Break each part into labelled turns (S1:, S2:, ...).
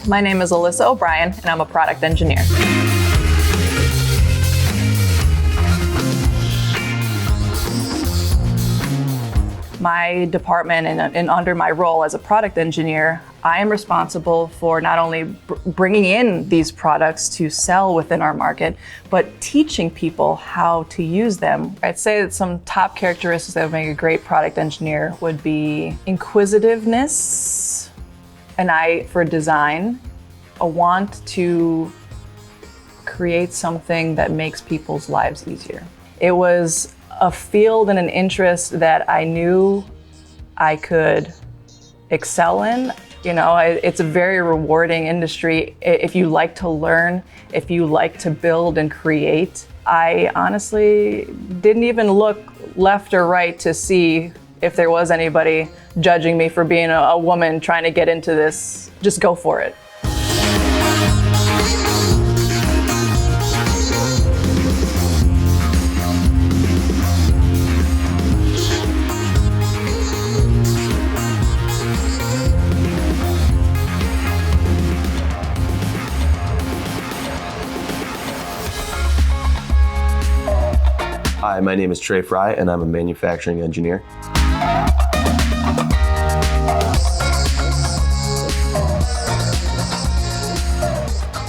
S1: My name is Alyssa O'Brien, and I'm a product engineer. My department and under my role as a product engineer, I am responsible for not only bringing in these products to sell within our market, but teaching people how to use them. I'd say that some top characteristics that would make a great product engineer would be inquisitiveness, an eye for design, a want to create something that makes people's lives easier. It was a field and an interest that I knew I could excel in. You know, it's a very rewarding industry. If you like to learn, if you like to build and create, I honestly didn't even look left or right to see if there was anybody judging me for being a woman trying to get into this. Just go for it.
S2: Hi, my name is Trey Fry, and I'm a manufacturing engineer.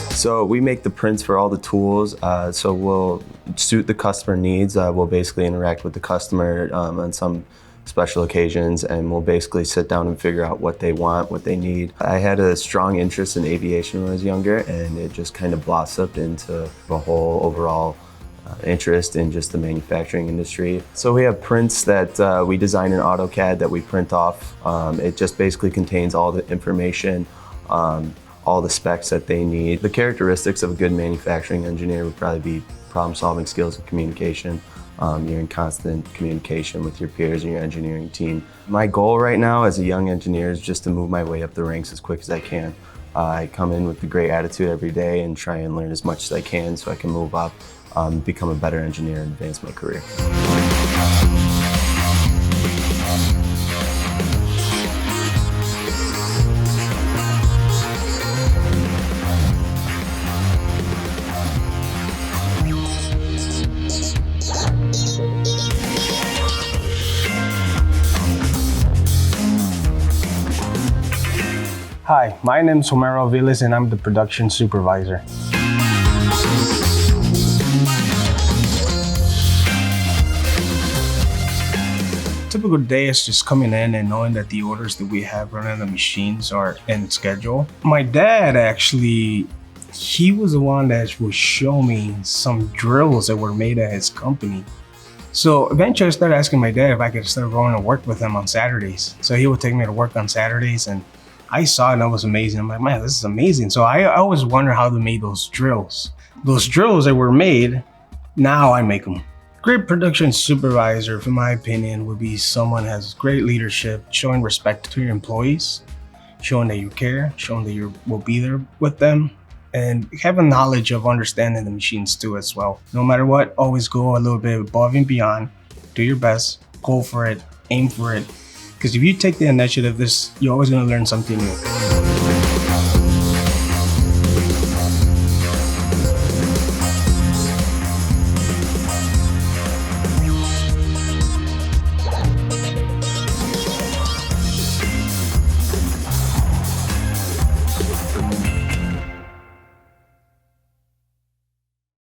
S2: So we make the prints for all the tools, so we'll suit the customer needs. We'll basically interact with the customer on some special occasions, and we'll basically sit down and figure out what they want, what they need. I had a strong interest in aviation when I was younger, and it just kind of blossomed into a whole overall interest in just the manufacturing industry. So we have prints that we design in AutoCAD that we print off. It just basically contains all the information, all the specs that they need. The characteristics of a good manufacturing engineer would probably be problem-solving skills and communication. You're in constant communication with your peers and your engineering team. My goal right now as a young engineer is just to move my way up the ranks as quick as I can. I come in with a great attitude every day and try and learn as much as I can so I can move up, become a better engineer and advance my career.
S3: Hi, my name is Homero Valdez and I'm the Production Supervisor. Typical day is just coming in and knowing that the orders that we have running on the machines are in schedule. My dad actually, he was the one that would show me some drills that were made at his company. So eventually I started asking my dad if I could start going to work with him on Saturdays. So he would take me to work on Saturdays, and I saw it and it was amazing. I'm like, man, this is amazing. So I always wonder how they made those drills. Those drills that were made, now I make them. Great production supervisor, in my opinion, would be someone who has great leadership, showing respect to your employees, showing that you care, showing that you will be there with them, and having knowledge of understanding the machines too as well. No matter what, always go a little bit above and beyond. Do your best, go for it, aim for it. Because if you take the initiative, you're always going to learn something new.